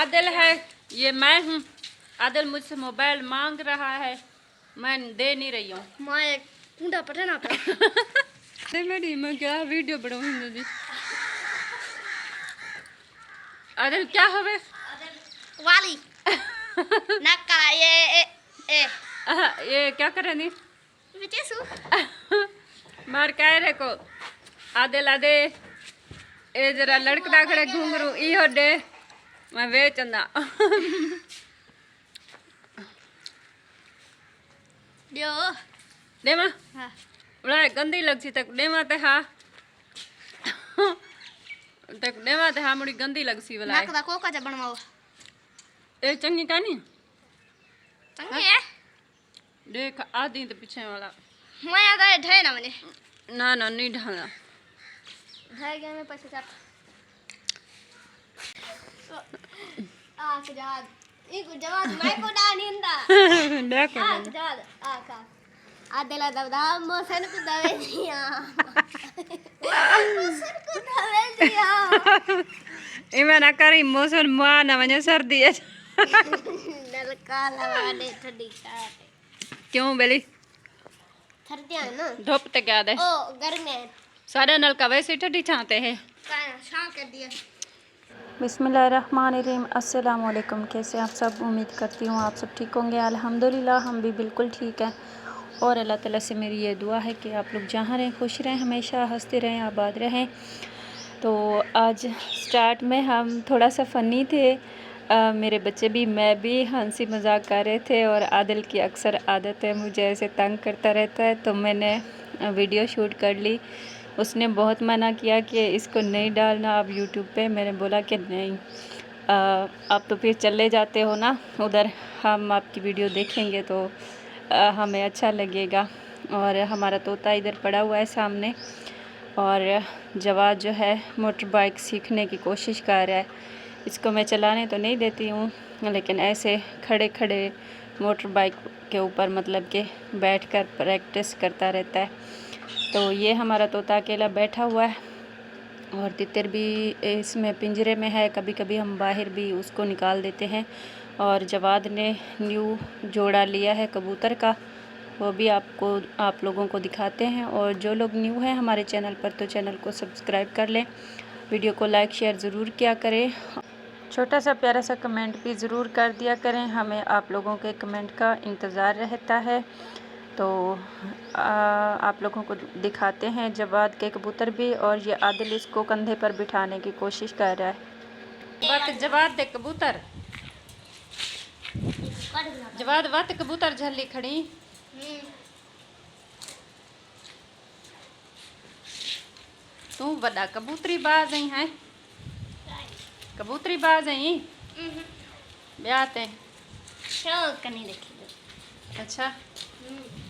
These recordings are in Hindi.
आदिल है, ये मैं हूँ। आदिल मुझसे मोबाइल मांग रहा है, मैं दे नहीं रही हूँ। मैं कुंडा पता ना था। मेरी मैं क्या वीडियो बनाऊंगी। आदिल क्या होवे? वाली नक्का ए ये क्या करे नी? विचेसु मार कह रे को आदिल आदे ए जरा लड़कदा खड़े घूंगरू ई हो दे मैं वे चंदा दियो दे मां हां बड़ा गंदी लगसी तक दे मां ते हां तक दे मां ते हां मुड़ी गंदी लगसी वाला नक्का कोका जा बनवाओ ए चंगी कानी चंगी है देख आधी तो पीछे वाला मैं आ गए ढे ना मैंने ना ना नहीं ढाला ढे गए मैं पैसे चाप आ जवाब इको जवाब मैं को डा निंदा देखो आ जवाब आ का आदेला दबदा मोसन को दवे दिया मोसन को दवे दिया इमे ना करी मौसम मुआ ना वने सर्दी है नलका लगा दे ठंडी का क्यों बेली ठंडियां ना धूप ते क्या दे ओ गर्मी है सारे नलका वैसे ठंडी छाते हैं का छा कर दिया बिस्मिल्लाहिर्रहमानिर्रहीम अस्सलाम वालेकुम। कैसे आप सब? उम्मीद करती हूँ आप सब ठीक होंगे। अल्हम्दुलिल्लाह हम भी बिल्कुल ठीक हैं और अल्लाह ताला से मेरी ये दुआ है कि आप लोग जहाँ रहें खुश रहें, हमेशा हंसते रहें, आबाद रहें। तो आज स्टार्ट में हम थोड़ा सा फ़नी थे, मेरे बच्चे भी मैं भी हंसी मजाक कर रहे थे और आदिल की अक्सर आदत है मुझे ऐसे तंग करता रहता है, तो मैंने वीडियो शूट कर ली। उसने बहुत मना किया कि इसको नहीं डालना आप यूट्यूब पे। मैंने बोला कि नहीं, आप तो फिर चले जाते हो ना उधर, हम आपकी वीडियो देखेंगे तो हमें अच्छा लगेगा। और हमारा तोता इधर पड़ा हुआ है सामने और जवाद जो है मोटर बाइक सीखने की कोशिश कर रहा है। इसको मैं चलाने तो नहीं देती हूँ, लेकिन ऐसे खड़े खड़े मोटर बाइक के ऊपर मतलब कि बैठकर प्रैक्टिस करता रहता है। तो ये हमारा तोता अकेला बैठा हुआ है और तितर भी इसमें पिंजरे में है, कभी कभी हम बाहर भी उसको निकाल देते हैं। और जवाद ने न्यू जोड़ा लिया है कबूतर का, वो भी आप लोगों को दिखाते हैं। और जो लोग न्यू हैं हमारे चैनल पर तो चैनल को सब्सक्राइब कर लें, वीडियो को लाइक शेयर ज़रूर किया करें, छोटा सा प्यारा सा कमेंट भी ज़रूर कर दिया करें, हमें आप लोगों के कमेंट का इंतज़ार रहता है। तो आप लोगों को दिखाते हैं जवाद के कबूतर भी, और ये आदिल इसको कंधे पर बिठाने की कोशिश कर रहा है। बात जवाद दे कबूतर जवाद बात कबूतर झल्ली खड़ी तू बड़ा कबूतरी बाज आई है, कबूतरी बाज आई ब्याते शौक नहीं देखी। अच्छा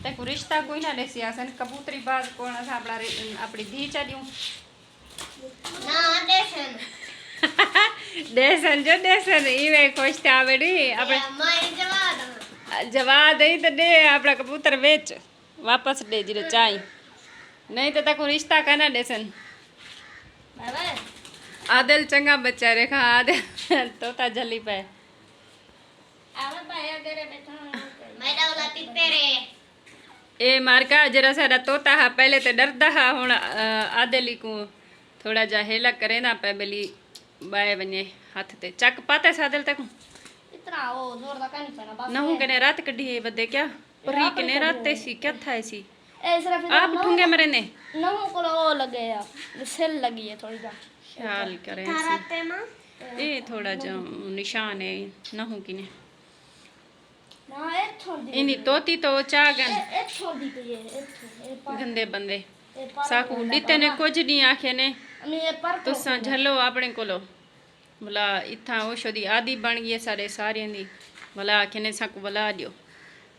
ते को रिश्ता कोई ना देसी आसन कबूतरी बाज कोण था अपनी धी चलियूं ना देसन देसन जो देसन इवे खुश था बेड़ी अपने मैं जवाब जवाब दई तो दे अपना कबूतर बेच वापस दे जिरे चाई, नहीं तो तको रिश्ता कहना देसन। बाबा आदिल चंगा बच्चा रेखा आदिल तोता जली पे आवे पाया तेरे बैठा मैं डालती तेरे ए मारका जरा सारा तोता हा पहले तो डरदा हा हुण आदिल को थोड़ा जा हेला करे ना पे बेली बाए वने हाथ ते चक पाते सादिल तक इतना वो जोर का नहीं पड़ा बस नहू कने रात कढ़ी है बदे क्या पूरी कने रात ते सी क्या था ऐसी ए सिर्फ आप ठुंगे मरे ने नमो को वो लगे या सेल लगी है थोड़ी जा ख्याल करें राते मां ए थोड़ा जा निशान है नहू किने ना ए छोड़ दी इनी तोती तो चागन ए छोड़ दी तो ये गंदे बंदे साकू डीते ने कुछ नहीं आखे ने ये पर तुसा झलो अपने कोलो भला इत्था औषधि आदि बन गई है सारे सारे दी भला आखे ने साकू भला दियो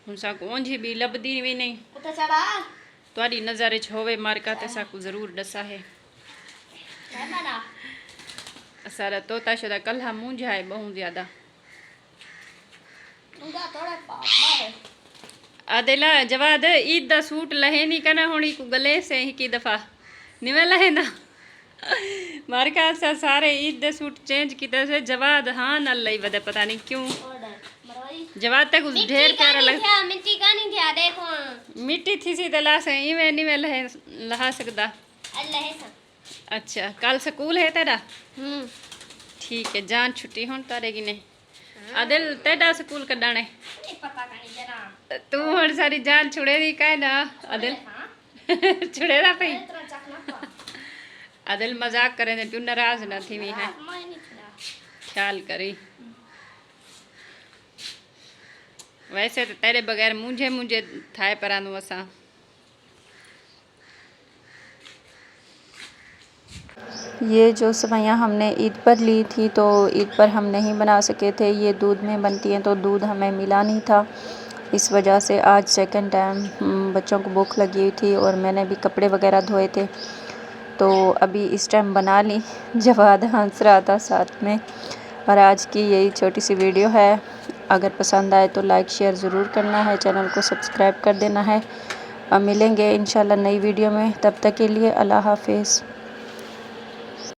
हम साकू ओंझी भी लभदी भी नहीं कुत्ता चढ़ा तुम्हारी नज़ारे च होवे मारका ते साकू जरूर दसा है ना सारा तोता शुदा कल्हा मुंझा है बहुत ज्यादा उनका थोड़ा पापा है आदेला जवाद ईद दा सूट लहे नहीं कना होनी को गले से ही की दफा निवे लहे ना मारका सा सारे ईद दे सूट चेंज किते से जवाद हाँ न लई वदे पता नहीं क्यों ऑर्डर मरवाई जवाद तक उस ढेर प्यारा लग मिट्टी का नहीं था देखो मिट्टी थी सी तला से इवे नहीं वे लहा सकदा अल्लाह है सब अच्छा कल स्कूल है तेरा ठीक है जान छुट्टी हुन तारे की ने आदिल तेरा स्कूल कड्डाने नहीं पता का नहीं जरा तू हुन सारी जान छुड़े दी काहे ना आदिल हां छुड़े दा पई इतना चखना पा आदिल मजाक करे ने तू नाराज ना थी है मैं नहीं छड़ा ख्याल करी वैसे तो तेरे बगैर मुझे थाए परानू असा ये जो सेवइयाँ हमने ईद पर ली थी तो ईद पर हम नहीं बना सके थे, ये दूध में बनती हैं तो दूध हमें मिला नहीं था, इस वजह से आज सेकंड टाइम बच्चों को भूख लगी हुई थी और मैंने भी कपड़े वगैरह धोए थे तो अभी इस टाइम बना ली। जवाद हंस रहा था साथ में। और आज की यही छोटी सी वीडियो है, अगर पसंद आए तो लाइक शेयर ज़रूर करना है, चैनल को सब्सक्राइब कर देना है। अब मिलेंगे इंशाल्लाह नई वीडियो में, तब तक के लिए अल्लाह हाफिज़।